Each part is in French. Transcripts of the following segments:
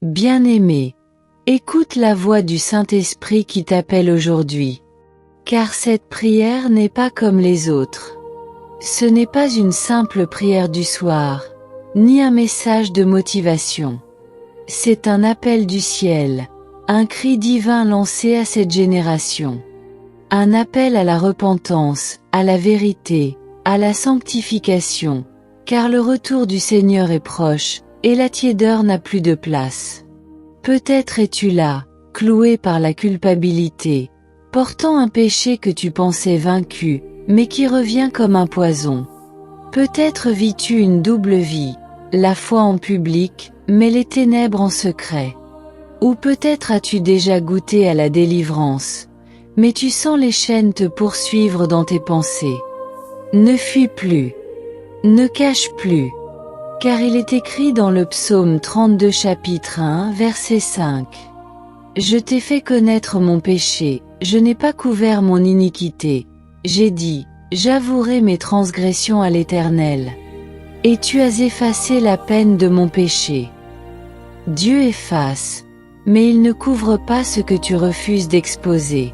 Bien-aimé, écoute la voix du Saint-Esprit qui t'appelle aujourd'hui. Car cette prière n'est pas comme les autres. Ce n'est pas une simple prière du soir, ni un message de motivation. C'est un appel du ciel, un cri divin lancé à cette génération. Un appel à la repentance, à la vérité, à la sanctification, car le retour du Seigneur est proche, et la tiédeur n'a plus de place. Peut-être es-tu là, cloué par la culpabilité, portant un péché que tu pensais vaincu, mais qui revient comme un poison. Peut-être vis-tu une double vie, la foi en public, mais les ténèbres en secret. Ou peut-être as-tu déjà goûté à la délivrance, mais tu sens les chaînes te poursuivre dans tes pensées. Ne fuis plus. Ne cache plus. Car il est écrit dans le psaume 32 chapitre 1 verset 5. Je t'ai fait connaître mon péché, je n'ai pas couvert mon iniquité. J'ai dit, j'avouerai mes transgressions à l'Éternel. Et tu as effacé la peine de mon péché. Dieu efface, mais il ne couvre pas ce que tu refuses d'exposer.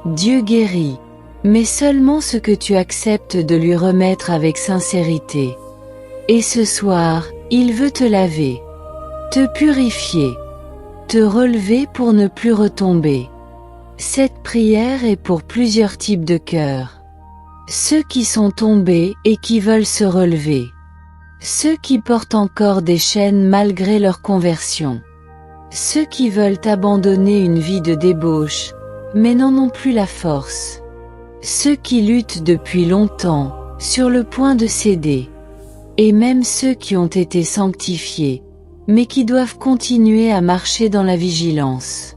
Dieu guérit, mais seulement ce que tu acceptes de lui remettre avec sincérité. Et ce soir, il veut te laver, te purifier, te relever pour ne plus retomber. Cette prière est pour plusieurs types de cœurs. Ceux qui sont tombés et qui veulent se relever. Ceux qui portent encore des chaînes malgré leur conversion. Ceux qui veulent abandonner une vie de débauche, mais n'en ont plus la force. Ceux qui luttent depuis longtemps, sur le point de céder. Et même ceux qui ont été sanctifiés, mais qui doivent continuer à marcher dans la vigilance.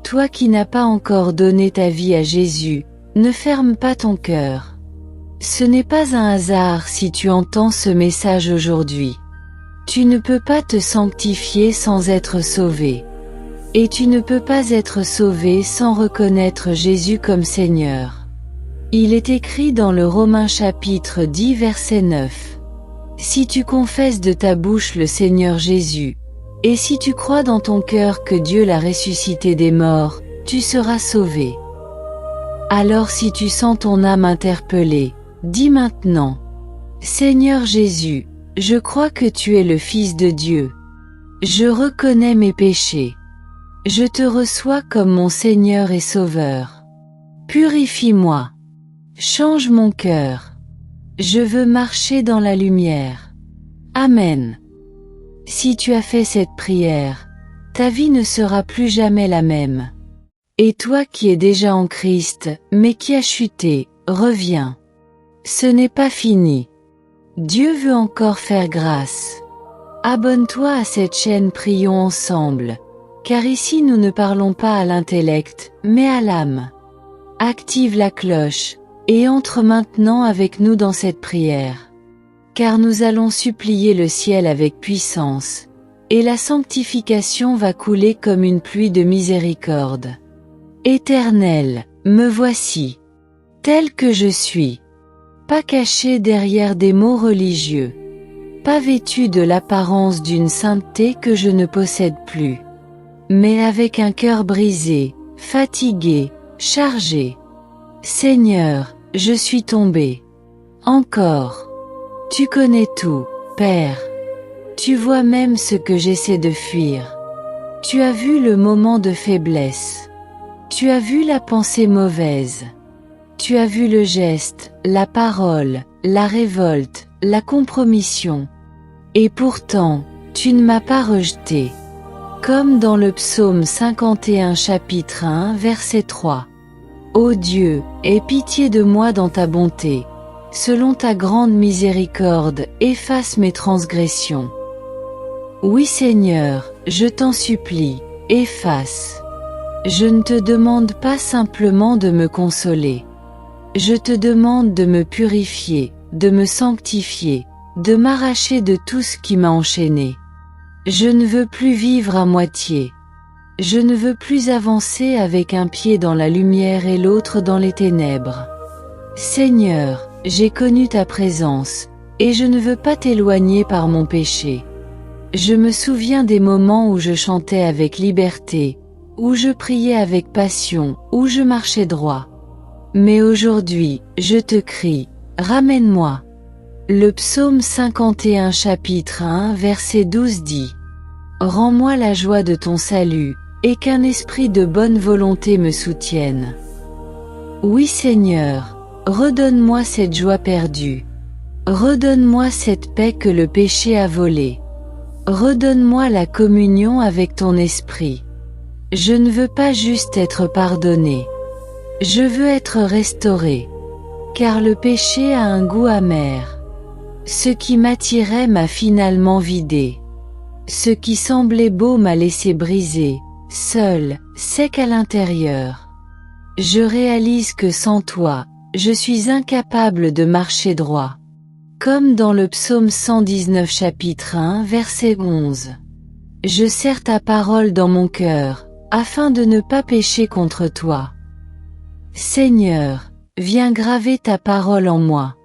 Toi qui n'as pas encore donné ta vie à Jésus, ne ferme pas ton cœur. Ce n'est pas un hasard si tu entends ce message aujourd'hui. Tu ne peux pas te sanctifier sans être sauvé. Et tu ne peux pas être sauvé sans reconnaître Jésus comme Seigneur. Il est écrit dans le Romains chapitre 10 verset 9. Si tu confesses de ta bouche le Seigneur Jésus, et si tu crois dans ton cœur que Dieu l'a ressuscité des morts, tu seras sauvé. Alors si tu sens ton âme interpellée, dis maintenant, Seigneur Jésus, je crois que tu es le Fils de Dieu. Je reconnais mes péchés. Je te reçois comme mon Seigneur et Sauveur. Purifie-moi. Change mon cœur. Je veux marcher dans la lumière. Amen. Si tu as fait cette prière, ta vie ne sera plus jamais la même. Et toi qui es déjà en Christ, mais qui as chuté, reviens. Ce n'est pas fini. Dieu veut encore faire grâce. Abonne-toi à cette chaîne Prions ensemble, car ici nous ne parlons pas à l'intellect, mais à l'âme. Active la cloche, et entre maintenant avec nous dans cette prière. Car nous allons supplier le ciel avec puissance, et la sanctification va couler comme une pluie de miséricorde. Éternel, me voici, tel que je suis, pas caché derrière des mots religieux, pas vêtu de l'apparence d'une sainteté que je ne possède plus, mais avec un cœur brisé, fatigué, chargé. Seigneur, je suis tombé. Encore. Tu connais tout, Père. Tu vois même ce que j'essaie de fuir. Tu as vu le moment de faiblesse. Tu as vu la pensée mauvaise. Tu as vu le geste, la parole, la révolte, la compromission. Et pourtant, tu ne m'as pas rejeté. Comme dans le psaume 51 chapitre 1 verset 3. Ô Dieu, aie pitié de moi dans ta bonté. Selon ta grande miséricorde, efface mes transgressions. Oui Seigneur, je t'en supplie, efface. Je ne te demande pas simplement de me consoler. Je te demande de me purifier, de me sanctifier, de m'arracher de tout ce qui m'a enchaîné. Je ne veux plus vivre à moitié. Je ne veux plus avancer avec un pied dans la lumière et l'autre dans les ténèbres. Seigneur, j'ai connu ta présence, et je ne veux pas t'éloigner par mon péché. Je me souviens des moments où je chantais avec liberté, où je priais avec passion, où je marchais droit. Mais aujourd'hui, je te crie, ramène-moi. Le psaume 51 chapitre 1 verset 12 dit: Rends-moi la joie de ton salut, et qu'un esprit de bonne volonté me soutienne. Oui Seigneur, redonne-moi cette joie perdue. Redonne-moi cette paix que le péché a volée. Redonne-moi la communion avec ton esprit. Je ne veux pas juste être pardonné. Je veux être restauré. Car le péché a un goût amer. Ce qui m'attirait m'a finalement vidé. Ce qui semblait beau m'a laissé brisé, seul, sec à l'intérieur. Je réalise que sans toi, je suis incapable de marcher droit. Comme dans le psaume 119 chapitre 1 verset 11. Je serre ta parole dans mon cœur, afin de ne pas pécher contre toi. Seigneur, viens graver ta parole en moi.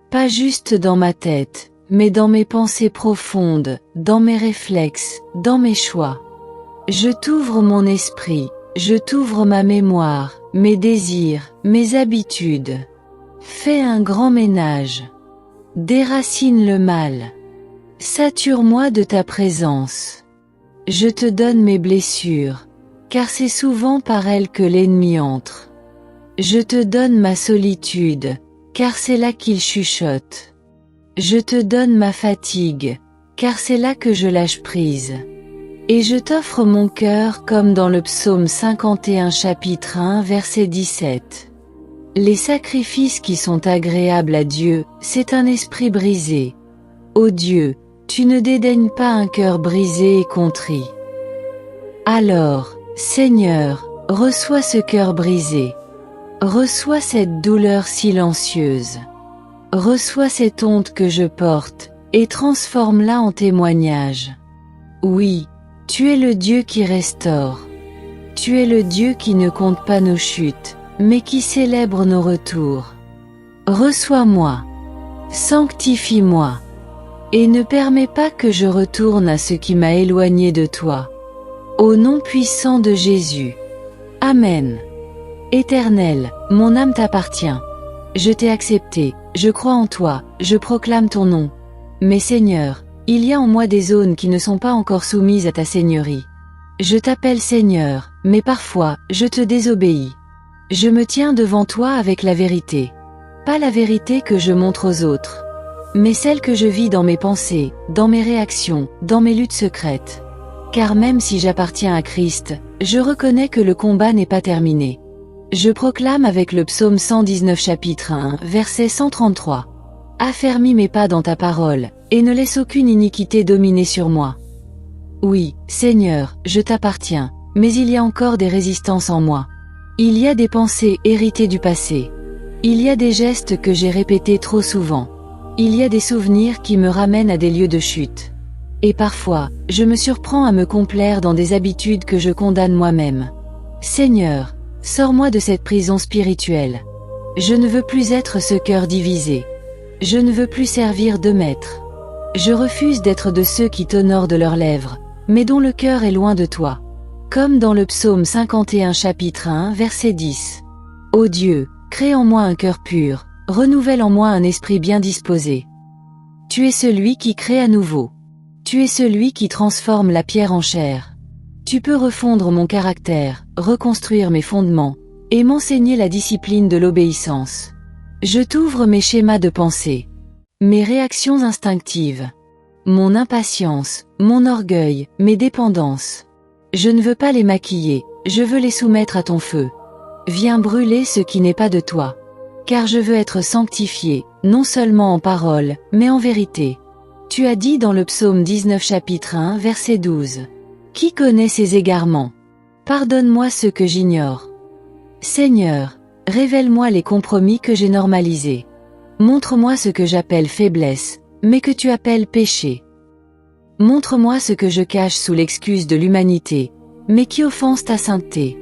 Pas juste dans ma tête, mais dans mes pensées profondes, dans mes réflexes, dans mes choix. Je t'ouvre mon esprit, je t'ouvre ma mémoire, mes désirs, mes habitudes. Fais un grand ménage. Déracine le mal. Sature-moi de ta présence. Je te donne mes blessures, car c'est souvent par elles que l'ennemi entre. Je te donne ma solitude, car c'est là qu'il chuchote. Je te donne ma fatigue, car c'est là que je lâche prise. Et je t'offre mon cœur comme dans le psaume 51 chapitre 1 verset 17. Les sacrifices qui sont agréables à Dieu, c'est un esprit brisé. Ô Dieu, tu ne dédaignes pas un cœur brisé et contrit. Alors, Seigneur, reçois ce cœur brisé. Reçois cette douleur silencieuse. Reçois cette honte que je porte, et transforme-la en témoignage. Oui, tu es le Dieu qui restaure. Tu es le Dieu qui ne compte pas nos chutes, mais qui célèbre nos retours. Reçois-moi. Sanctifie-moi. Et ne permets pas que je retourne à ce qui m'a éloigné de toi. Au nom puissant de Jésus. Amen. Éternel, mon âme t'appartient. Je t'ai accepté, je crois en toi, je proclame ton nom. Mais Seigneur, il y a en moi des zones qui ne sont pas encore soumises à ta seigneurie. Je t'appelle Seigneur, mais parfois, je te désobéis. Je me tiens devant toi avec la vérité. Pas la vérité que je montre aux autres, mais celle que je vis dans mes pensées, dans mes réactions, dans mes luttes secrètes. Car même si j'appartiens à Christ, je reconnais que le combat n'est pas terminé. Je proclame avec le psaume 119 chapitre 1 verset 133. Affermis mes pas dans ta parole, et ne laisse aucune iniquité dominer sur moi. Oui, Seigneur, je t'appartiens, mais il y a encore des résistances en moi. Il y a des pensées héritées du passé. Il y a des gestes que j'ai répétés trop souvent. Il y a des souvenirs qui me ramènent à des lieux de chute. Et parfois, je me surprends à me complaire dans des habitudes que je condamne moi-même. Seigneur, sors-moi de cette prison spirituelle. Je ne veux plus être ce cœur divisé. Je ne veux plus servir de maître. Je refuse d'être de ceux qui t'honorent de leurs lèvres, mais dont le cœur est loin de toi. Comme dans le psaume 51 chapitre 1 verset 10. Ô Dieu, crée en moi un cœur pur, renouvelle en moi un esprit bien disposé. Tu es celui qui crée à nouveau. Tu es celui qui transforme la pierre en chair. Tu peux refondre mon caractère, reconstruire mes fondements, et m'enseigner la discipline de l'obéissance. Je t'ouvre mes schémas de pensée, mes réactions instinctives, mon impatience, mon orgueil, mes dépendances. Je ne veux pas les maquiller, je veux les soumettre à ton feu. Viens brûler ce qui n'est pas de toi. Car je veux être sanctifié, non seulement en parole, mais en vérité. Tu as dit dans le psaume 19 chapitre 1 verset 12. Qui connaît ces égarements? Pardonne-moi ce que j'ignore. Seigneur, révèle-moi les compromis que j'ai normalisés. Montre-moi ce que j'appelle faiblesse, mais que tu appelles péché. Montre-moi ce que je cache sous l'excuse de l'humanité, mais qui offense ta sainteté.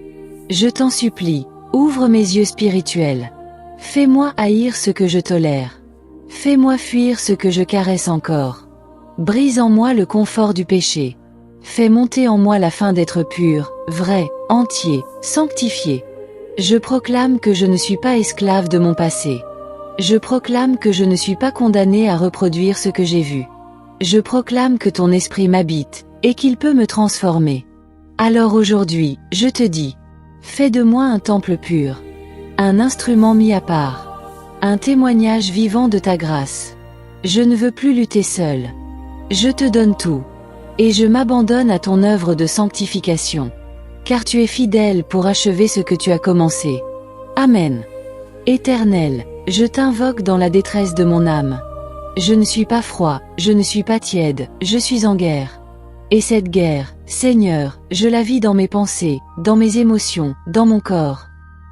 Je t'en supplie, ouvre mes yeux spirituels. Fais-moi haïr ce que je tolère. Fais-moi fuir ce que je caresse encore. Brise en moi le confort du péché. Fais monter en moi la faim d'être pur, vrai, entier, sanctifié. Je proclame que je ne suis pas esclave de mon passé. Je proclame que je ne suis pas condamné à reproduire ce que j'ai vu. Je proclame que ton esprit m'habite, et qu'il peut me transformer. Alors aujourd'hui, je te dis, fais de moi un temple pur, un instrument mis à part, un témoignage vivant de ta grâce. Je ne veux plus lutter seul. Je te donne tout, et je m'abandonne à ton œuvre de sanctification, car tu es fidèle pour achever ce que tu as commencé. Amen. Éternel, je t'invoque dans la détresse de mon âme. Je ne suis pas froid, je ne suis pas tiède, je suis en guerre. Et cette guerre, Seigneur, je la vis dans mes pensées, dans mes émotions, dans mon corps.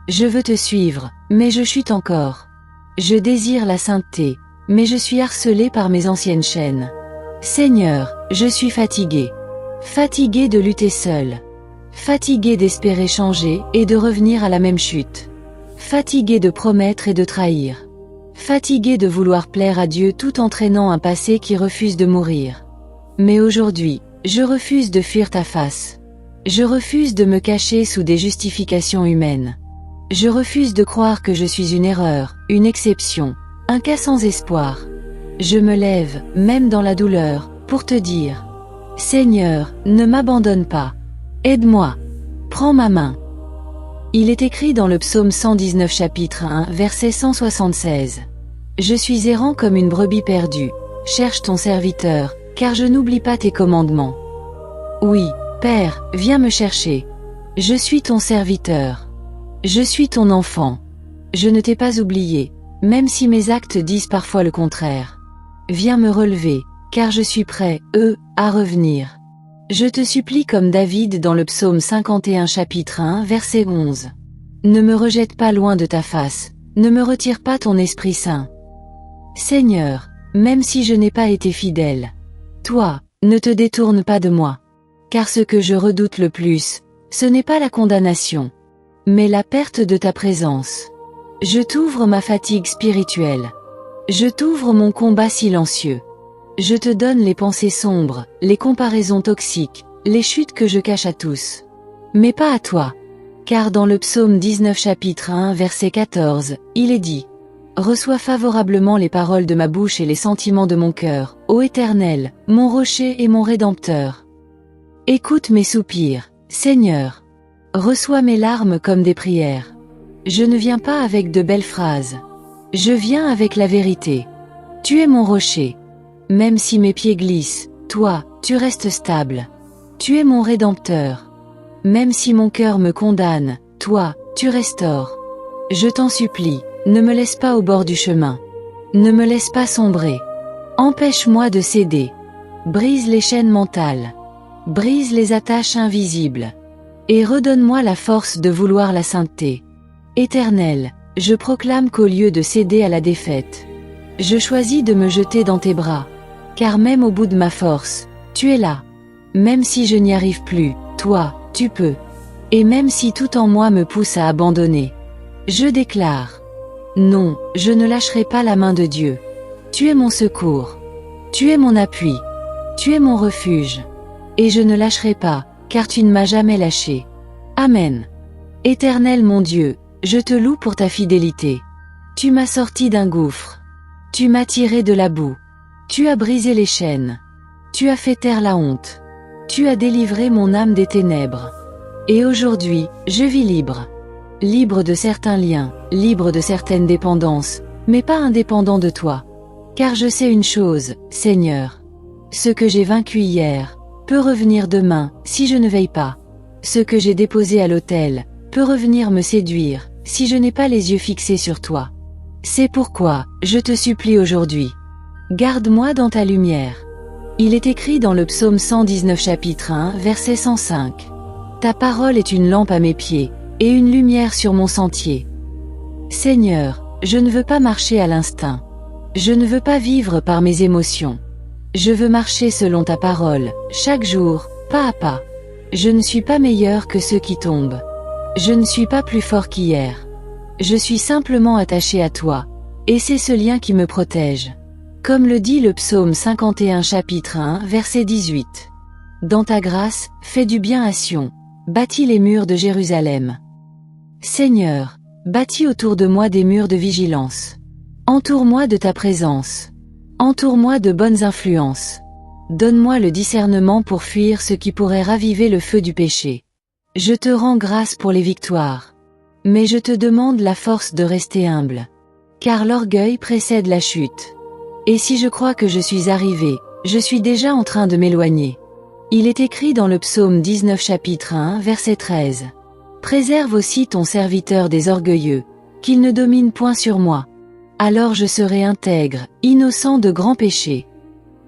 Je veux te suivre, mais je chute encore. Je désire la sainteté, mais je suis harcelé par mes anciennes chaînes. Seigneur, je suis fatigué. Fatigué de lutter seul. Fatigué d'espérer changer et de revenir à la même chute. Fatigué de promettre et de trahir. Fatigué de vouloir plaire à Dieu tout en traînant un passé qui refuse de mourir. Mais aujourd'hui, je refuse de fuir ta face. Je refuse de me cacher sous des justifications humaines. Je refuse de croire que je suis une erreur, une exception, un cas sans espoir. Je me lève, même dans la douleur, pour te dire: Seigneur, ne m'abandonne pas. Aide-moi. Prends ma main. Il est écrit dans le psaume 119 chapitre 1 verset 176. Je suis errant comme une brebis perdue. Cherche ton serviteur, car je n'oublie pas tes commandements. Oui, Père, viens me chercher. Je suis ton serviteur. Je suis ton enfant. Je ne t'ai pas oublié, même si mes actes disent parfois le contraire. Viens me relever, car je suis prêt, à revenir. Je te supplie comme David dans le psaume 51 chapitre 1 verset 11. Ne me rejette pas loin de ta face, ne me retire pas ton Esprit Saint. Seigneur, même si je n'ai pas été fidèle, toi, ne te détourne pas de moi. Car ce que je redoute le plus, ce n'est pas la condamnation, mais la perte de ta présence. Je t'ouvre ma fatigue spirituelle. Je t'ouvre mon combat silencieux. Je te donne les pensées sombres, les comparaisons toxiques, les chutes que je cache à tous. Mais pas à toi. Car dans le psaume 19 chapitre 1 verset 14, il est dit: Reçois favorablement les paroles de ma bouche et les sentiments de mon cœur, ô Éternel, mon rocher et mon Rédempteur. Écoute mes soupirs, Seigneur. Reçois mes larmes comme des prières. Je ne viens pas avec de belles phrases. Je viens avec la vérité. Tu es mon rocher. Même si mes pieds glissent, toi, tu restes stable. Tu es mon Rédempteur. Même si mon cœur me condamne, toi, tu restaures. Je t'en supplie, ne me laisse pas au bord du chemin. Ne me laisse pas sombrer. Empêche-moi de céder. Brise les chaînes mentales. Brise les attaches invisibles. Et redonne-moi la force de vouloir la sainteté. Éternel, je proclame qu'au lieu de céder à la défaite, je choisis de me jeter dans tes bras. Car même au bout de ma force, tu es là. Même si je n'y arrive plus, toi, tu peux. Et même si tout en moi me pousse à abandonner, je déclare: non, je ne lâcherai pas la main de Dieu. Tu es mon secours. Tu es mon appui. Tu es mon refuge. Et je ne lâcherai pas, car tu ne m'as jamais lâché. Amen. Éternel mon Dieu, je te loue pour ta fidélité. Tu m'as sorti d'un gouffre. Tu m'as tiré de la boue. Tu as brisé les chaînes. Tu as fait taire la honte. Tu as délivré mon âme des ténèbres. Et aujourd'hui, je vis libre. Libre de certains liens, libre de certaines dépendances, mais pas indépendant de toi. Car je sais une chose, Seigneur. Ce que j'ai vaincu hier peut revenir demain, si je ne veille pas. Ce que j'ai déposé à l'autel peut revenir me séduire, si je n'ai pas les yeux fixés sur toi. C'est pourquoi, je te supplie aujourd'hui. Garde-moi dans ta lumière. Il est écrit dans le psaume 119 chapitre 1 verset 105. Ta parole est une lampe à mes pieds, et une lumière sur mon sentier. Seigneur, je ne veux pas marcher à l'instinct. Je ne veux pas vivre par mes émotions. Je veux marcher selon ta parole, chaque jour, pas à pas. Je ne suis pas meilleur que ceux qui tombent. Je ne suis pas plus fort qu'hier. Je suis simplement attaché à toi, et c'est ce lien qui me protège. Comme le dit le psaume 51 chapitre 1 verset 18. Dans ta grâce, fais du bien à Sion, bâtis les murs de Jérusalem. Seigneur, bâtis autour de moi des murs de vigilance. Entoure-moi de ta présence. Entoure-moi de bonnes influences. Donne-moi le discernement pour fuir ce qui pourrait raviver le feu du péché. Je te rends grâce pour les victoires. Mais je te demande la force de rester humble. Car l'orgueil précède la chute. Et si je crois que je suis arrivé, je suis déjà en train de m'éloigner. Il est écrit dans le psaume 19 chapitre 1 verset 13. Préserve aussi ton serviteur des orgueilleux, qu'il ne domine point sur moi. Alors je serai intègre, innocent de grands péchés.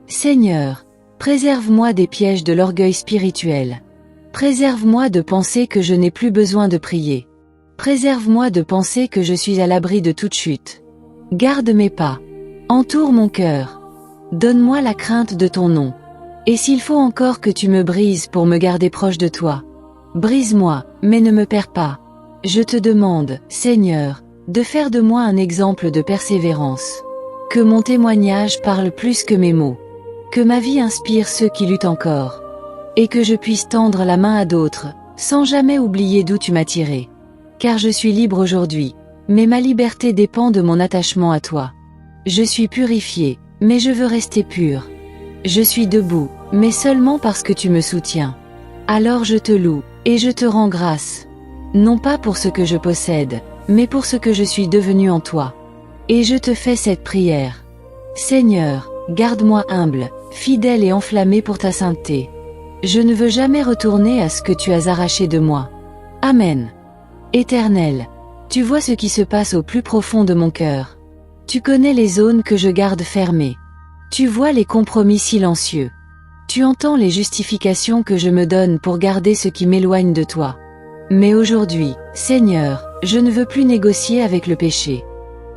Seigneur, préserve-moi des pièges de l'orgueil spirituel. Préserve-moi de penser que je n'ai plus besoin de prier. Préserve-moi de penser que je suis à l'abri de toute chute. Garde mes pas. Entoure mon cœur. Donne-moi la crainte de ton nom. Et s'il faut encore que tu me brises pour me garder proche de toi, brise-moi, mais ne me perds pas. Je te demande, Seigneur, de faire de moi un exemple de persévérance. Que mon témoignage parle plus que mes mots. Que ma vie inspire ceux qui luttent encore. Et que je puisse tendre la main à d'autres, sans jamais oublier d'où tu m'as tiré. Car je suis libre aujourd'hui, mais ma liberté dépend de mon attachement à toi. Je suis purifié, mais je veux rester pur. Je suis debout, mais seulement parce que tu me soutiens. Alors je te loue, et je te rends grâce. Non pas pour ce que je possède, mais pour ce que je suis devenu en toi. Et je te fais cette prière. Seigneur, garde-moi humble, fidèle et enflammé pour ta sainteté. Je ne veux jamais retourner à ce que tu as arraché de moi. Amen. Éternel, tu vois ce qui se passe au plus profond de mon cœur. Tu connais les zones que je garde fermées. Tu vois les compromis silencieux. Tu entends les justifications que je me donne pour garder ce qui m'éloigne de toi. Mais aujourd'hui, Seigneur, je ne veux plus négocier avec le péché.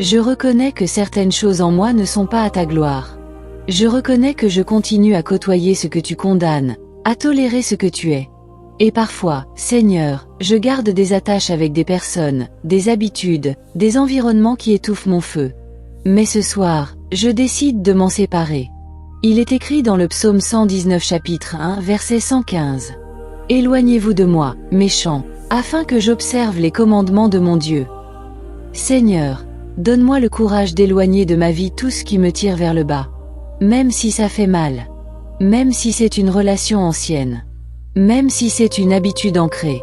Je reconnais que certaines choses en moi ne sont pas à ta gloire. Je reconnais que je continue à côtoyer ce que tu condamnes, à tolérer ce que tu es. Et parfois, Seigneur, je garde des attaches avec des personnes, des habitudes, des environnements qui étouffent mon feu. Mais ce soir, je décide de m'en séparer. Il est écrit dans le psaume 119 chapitre 1 verset 115. Éloignez-vous de moi, méchants, afin que j'observe les commandements de mon Dieu. Seigneur, donne-moi le courage d'éloigner de ma vie tout ce qui me tire vers le bas. Même si ça fait mal. Même si c'est une relation ancienne. Même si c'est une habitude ancrée.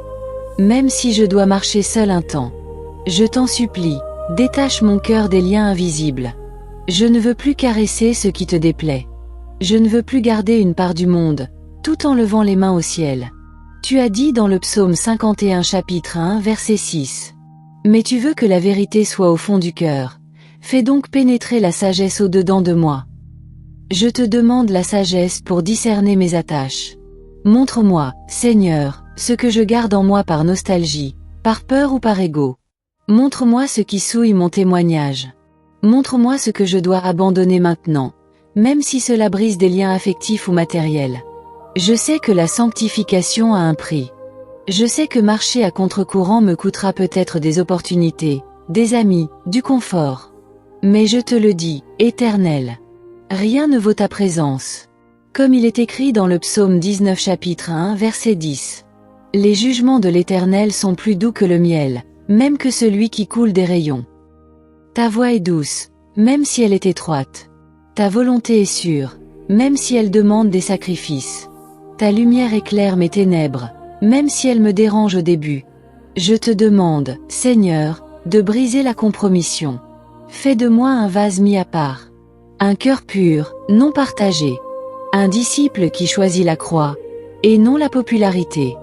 Même si je dois marcher seul un temps. Je t'en supplie, détache mon cœur des liens invisibles. Je ne veux plus caresser ce qui te déplaît. Je ne veux plus garder une part du monde, tout en levant les mains au ciel. Tu as dit dans le psaume 51 chapitre 1 verset 6. Mais tu veux que la vérité soit au fond du cœur. Fais donc pénétrer la sagesse au-dedans de moi. Je te demande la sagesse pour discerner mes attaches. Montre-moi, Seigneur, ce que je garde en moi par nostalgie, par peur ou par ego. Montre-moi ce qui souille mon témoignage. Montre-moi ce que je dois abandonner maintenant, même si cela brise des liens affectifs ou matériels. Je sais que la sanctification a un prix. Je sais que marcher à contre-courant me coûtera peut-être des opportunités, des amis, du confort. Mais je te le dis, Éternel, rien ne vaut ta présence. Comme il est écrit dans le psaume 19 chapitre 1 verset 10. Les jugements de l'Éternel sont plus doux que le miel, même que celui qui coule des rayons. Ta voix est douce, même si elle est étroite. Ta volonté est sûre, même si elle demande des sacrifices. Ta lumière éclaire mes ténèbres, même si elle me dérange au début. Je te demande, Seigneur, de briser la compromission. Fais de moi un vase mis à part. Un cœur pur, non partagé. Un disciple qui choisit la croix, et non la popularité.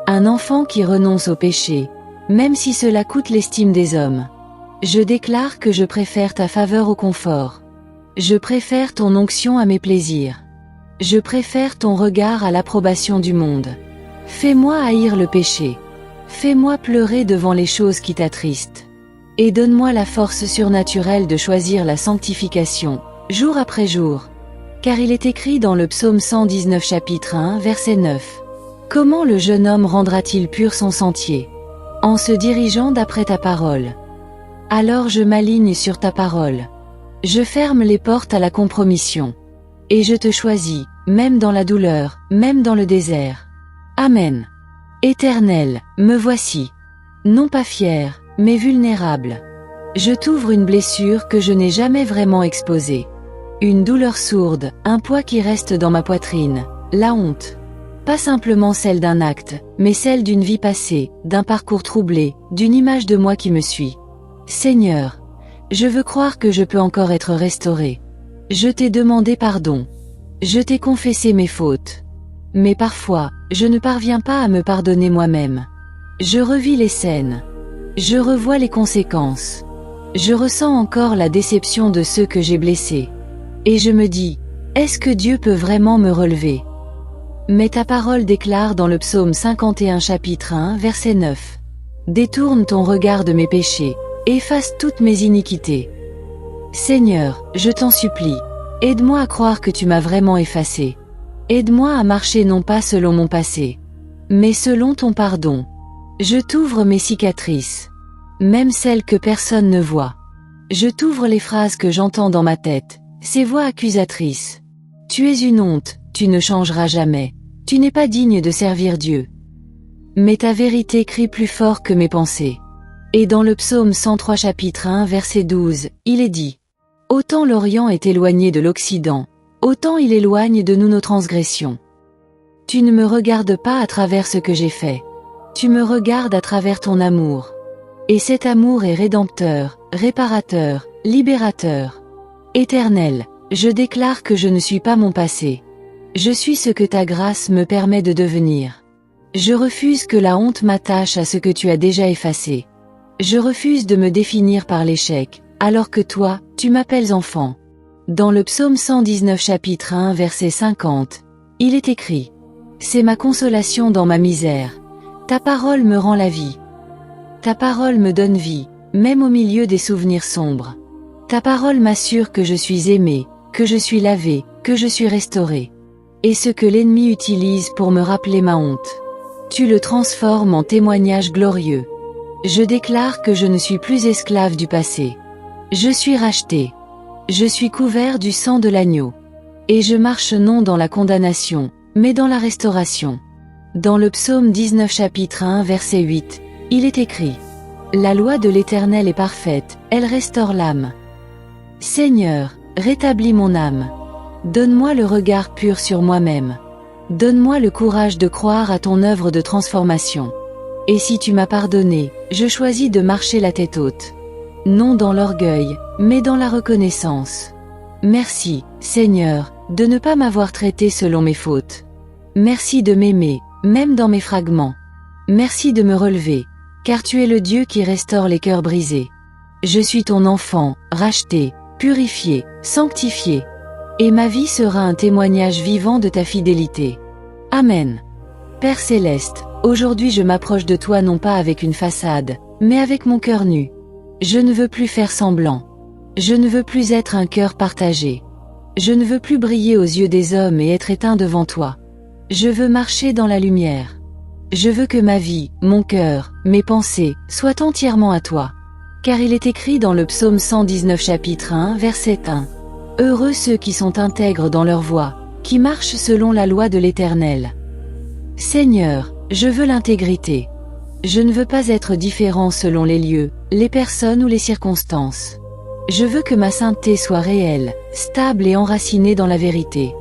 Un enfant qui renonce au péché, même si cela coûte l'estime des hommes. Je déclare que je préfère ta faveur au confort. Je préfère ton onction à mes plaisirs. Je préfère ton regard à l'approbation du monde. Fais-moi haïr le péché. Fais-moi pleurer devant les choses qui t'attristent. Et donne-moi la force surnaturelle de choisir la sanctification, jour après jour. Car il est écrit dans le psaume 119 chapitre 1 verset 9. Comment le jeune homme rendra-t-il pur son sentier? En se dirigeant d'après ta parole. Alors je m'aligne sur ta parole. Je ferme les portes à la compromission. Et je te choisis, même dans la douleur, même dans le désert. Amen. Éternel, me voici. Non pas fier, mais vulnérable. Je t'ouvre une blessure que je n'ai jamais vraiment exposée. Une douleur sourde, un poids qui reste dans ma poitrine, la honte. Pas simplement celle d'un acte, mais celle d'une vie passée, d'un parcours troublé, d'une image de moi qui me suit. Seigneur, je veux croire que je peux encore être restauré. Je t'ai demandé pardon. Je t'ai confessé mes fautes. Mais parfois, je ne parviens pas à me pardonner moi-même. Je revis les scènes. Je revois les conséquences. Je ressens encore la déception de ceux que j'ai blessés. Et je me dis, est-ce que Dieu peut vraiment me relever? Mais ta parole déclare dans le psaume 51 chapitre 1 verset 9. Détourne ton regard de mes péchés, efface toutes mes iniquités. Seigneur, je t'en supplie, aide-moi à croire que tu m'as vraiment effacé. Aide-moi à marcher non pas selon mon passé, mais selon ton pardon. Je t'ouvre mes cicatrices, même celles que personne ne voit. Je t'ouvre les phrases que j'entends dans ma tête, ces voix accusatrices. Tu es une honte, tu ne changeras jamais. Tu n'es pas digne de servir Dieu. Mais ta vérité crie plus fort que mes pensées. Et dans le psaume 103 chapitre 1 verset 12, il est dit: Autant l'Orient est éloigné de l'Occident, autant il éloigne de nous nos transgressions. Tu ne me regardes pas à travers ce que j'ai fait. Tu me regardes à travers ton amour. Et cet amour est rédempteur, réparateur, libérateur. Éternel, je déclare que je ne suis pas mon passé. Je suis ce que ta grâce me permet de devenir. Je refuse que la honte m'attache à ce que tu as déjà effacé. Je refuse de me définir par l'échec, alors que toi, tu m'appelles enfant. Dans le psaume 119 chapitre 1 verset 50, il est écrit: C'est ma consolation dans ma misère. Ta parole me rend la vie. Ta parole me donne vie, même au milieu des souvenirs sombres. Ta parole m'assure que je suis aimé, que je suis lavé, que je suis restauré. Et ce que l'ennemi utilise pour me rappeler ma honte, tu le transformes en témoignage glorieux. Je déclare que je ne suis plus esclave du passé. Je suis racheté. Je suis couvert du sang de l'agneau. Et je marche non dans la condamnation, mais dans la restauration. Dans le psaume 19 chapitre 1 verset 8, il est écrit: La loi de l'Éternel est parfaite, elle restaure l'âme. Seigneur, rétablis mon âme. Donne-moi le regard pur sur moi-même. Donne-moi le courage de croire à ton œuvre de transformation. Et si tu m'as pardonné, je choisis de marcher la tête haute. Non dans l'orgueil, mais dans la reconnaissance. Merci, Seigneur, de ne pas m'avoir traité selon mes fautes. Merci de m'aimer, même dans mes fragments. Merci de me relever, car tu es le Dieu qui restaure les cœurs brisés. Je suis ton enfant, racheté, purifié, sanctifié. Et ma vie sera un témoignage vivant de ta fidélité. Amen. Père céleste, aujourd'hui je m'approche de toi non pas avec une façade, mais avec mon cœur nu. Je ne veux plus faire semblant. Je ne veux plus être un cœur partagé. Je ne veux plus briller aux yeux des hommes et être éteint devant toi. Je veux marcher dans la lumière. Je veux que ma vie, mon cœur, mes pensées, soient entièrement à toi. Car il est écrit dans le psaume 119 chapitre 1 verset 1. Heureux ceux qui sont intègres dans leur voie, qui marchent selon la loi de l'Éternel. Seigneur, je veux l'intégrité. Je ne veux pas être différent selon les lieux, les personnes ou les circonstances. Je veux que ma sainteté soit réelle, stable et enracinée dans la vérité.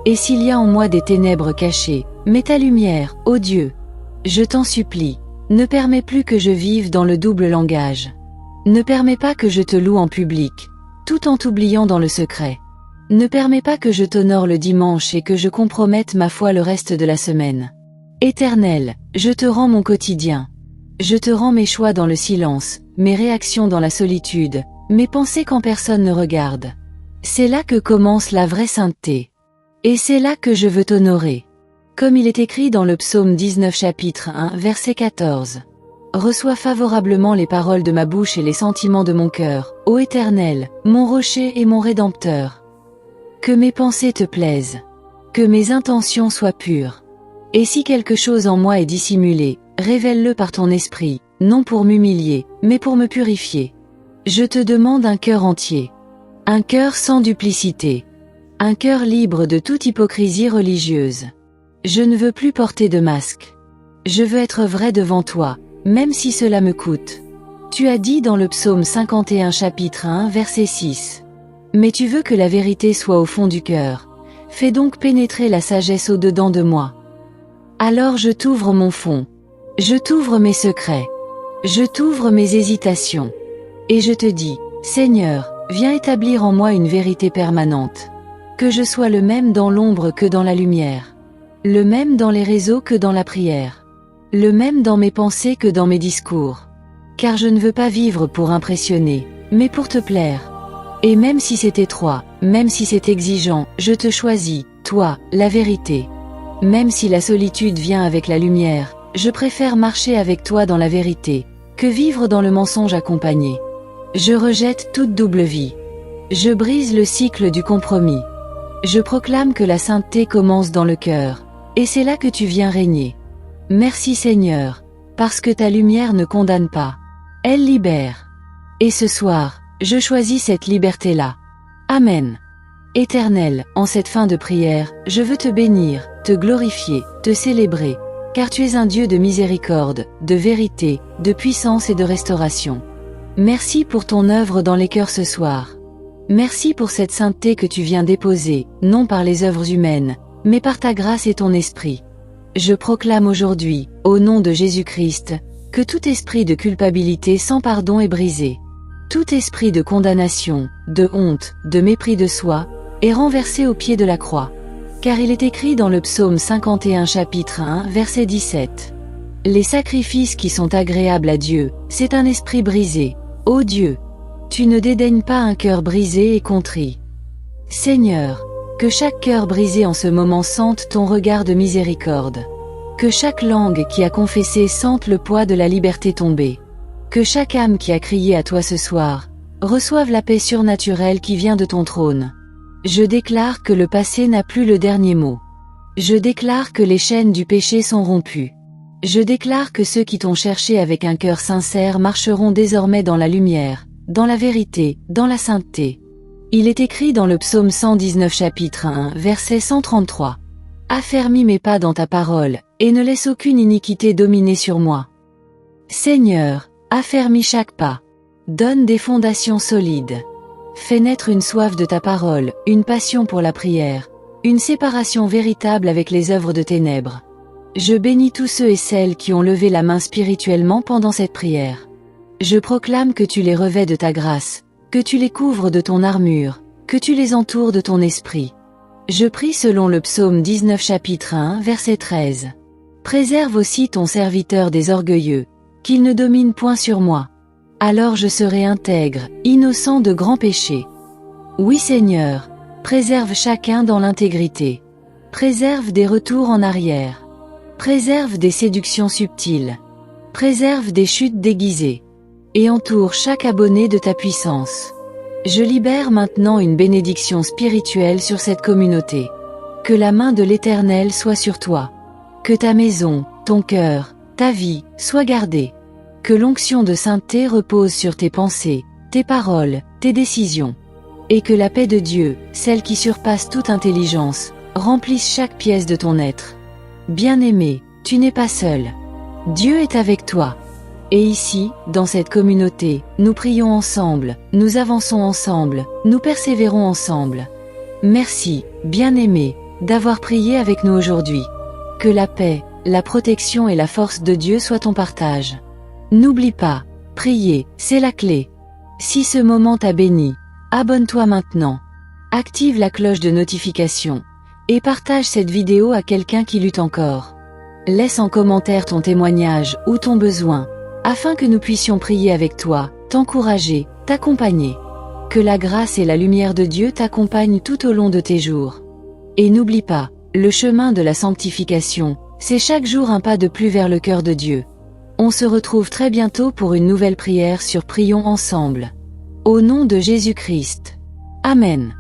Et s'il y a en moi des ténèbres cachées, mets ta lumière, ô Dieu. Je t'en supplie, ne permets plus que je vive dans le double langage. Ne permets pas que je te loue en public, tout en t'oubliant dans le secret. Ne permets pas que je t'honore le dimanche et que je compromette ma foi le reste de la semaine. Éternel, je te rends mon quotidien. Je te rends mes choix dans le silence, mes réactions dans la solitude, mes pensées quand personne ne regarde. C'est là que commence la vraie sainteté. Et c'est là que je veux t'honorer. Comme il est écrit dans le psaume 19 chapitre 1 verset 14. Reçois favorablement les paroles de ma bouche et les sentiments de mon cœur, ô Éternel, mon rocher et mon rédempteur. Que mes pensées te plaisent. Que mes intentions soient pures. Et si quelque chose en moi est dissimulé, révèle-le par ton esprit, non pour m'humilier, mais pour me purifier. Je te demande un cœur entier. Un cœur sans duplicité. Un cœur libre de toute hypocrisie religieuse. Je ne veux plus porter de masque. Je veux être vrai devant toi, même si cela me coûte. Tu as dit dans le psaume 51 chapitre 1 verset 6. Mais tu veux que la vérité soit au fond du cœur. Fais donc pénétrer la sagesse au-dedans de moi. Alors je t'ouvre mon fond. Je t'ouvre mes secrets. Je t'ouvre mes hésitations. Et je te dis, Seigneur, viens établir en moi une vérité permanente. Que je sois le même dans l'ombre que dans la lumière. Le même dans les réseaux que dans la prière. Le même dans mes pensées que dans mes discours. Car je ne veux pas vivre pour impressionner, mais pour te plaire. Et même si c'est étroit, même si c'est exigeant, je te choisis, toi, la vérité. Même si la solitude vient avec la lumière, je préfère marcher avec toi dans la vérité, que vivre dans le mensonge accompagné. Je rejette toute double vie. Je brise le cycle du compromis. Je proclame que la sainteté commence dans le cœur, et c'est là que tu viens régner. Merci Seigneur, parce que ta lumière ne condamne pas. Elle libère. Et ce soir, je choisis cette liberté-là. Amen. Éternel, en cette fin de prière, je veux te bénir, te glorifier, te célébrer, car tu es un Dieu de miséricorde, de vérité, de puissance et de restauration. Merci pour ton œuvre dans les cœurs ce soir. Merci pour cette sainteté que tu viens déposer, non par les œuvres humaines, mais par ta grâce et ton esprit. Je proclame aujourd'hui, au nom de Jésus-Christ, que tout esprit de culpabilité sans pardon est brisé. Tout esprit de condamnation, de honte, de mépris de soi, est renversé au pied de la croix. Car il est écrit dans le psaume 51 chapitre 1 verset 17. Les sacrifices qui sont agréables à Dieu, c'est un esprit brisé. Ô Dieu, tu ne dédaignes pas un cœur brisé et contrit. Seigneur, que chaque cœur brisé en ce moment sente ton regard de miséricorde. Que chaque langue qui a confessé sente le poids de la liberté tombée. Que chaque âme qui a crié à toi ce soir, reçoive la paix surnaturelle qui vient de ton trône. Je déclare que le passé n'a plus le dernier mot. Je déclare que les chaînes du péché sont rompues. Je déclare que ceux qui t'ont cherché avec un cœur sincère marcheront désormais dans la lumière, dans la vérité, dans la sainteté. Il est écrit dans le psaume 119 chapitre 1 verset 133. Affermis mes pas dans ta parole, et ne laisse aucune iniquité dominer sur moi. Seigneur, affermis chaque pas. Donne des fondations solides. Fais naître une soif de ta parole, une passion pour la prière, une séparation véritable avec les œuvres de ténèbres. Je bénis tous ceux et celles qui ont levé la main spirituellement pendant cette prière. Je proclame que tu les revêts de ta grâce, que tu les couvres de ton armure, que tu les entoures de ton esprit. Je prie selon le psaume 19 chapitre 1 verset 13. Préserve aussi ton serviteur des orgueilleux, qu'il ne domine point sur moi. Alors je serai intègre, innocent de grands péchés. Oui Seigneur, préserve chacun dans l'intégrité. Préserve des retours en arrière. Préserve des séductions subtiles. Préserve des chutes déguisées. Et entoure chaque abonné de ta puissance. Je libère maintenant une bénédiction spirituelle sur cette communauté. Que la main de l'Éternel soit sur toi. Que ta maison, ton cœur, ta vie, soient gardés. Que l'onction de sainteté repose sur tes pensées, tes paroles, tes décisions. Et que la paix de Dieu, celle qui surpasse toute intelligence, remplisse chaque pièce de ton être. Bien-aimé, tu n'es pas seul. Dieu est avec toi. Et ici, dans cette communauté, nous prions ensemble, nous avançons ensemble, nous persévérons ensemble. Merci, bien-aimé, d'avoir prié avec nous aujourd'hui. Que la paix, la protection et la force de Dieu soient ton partage. N'oublie pas, prier, c'est la clé. Si ce moment t'a béni, abonne-toi maintenant. Active la cloche de notification. Et partage cette vidéo à quelqu'un qui lutte encore. Laisse en commentaire ton témoignage ou ton besoin, afin que nous puissions prier avec toi, t'encourager, t'accompagner. Que la grâce et la lumière de Dieu t'accompagnent tout au long de tes jours. Et n'oublie pas, le chemin de la sanctification, c'est chaque jour un pas de plus vers le cœur de Dieu. On se retrouve très bientôt pour une nouvelle prière sur Prions ensemble. Au nom de Jésus-Christ. Amen.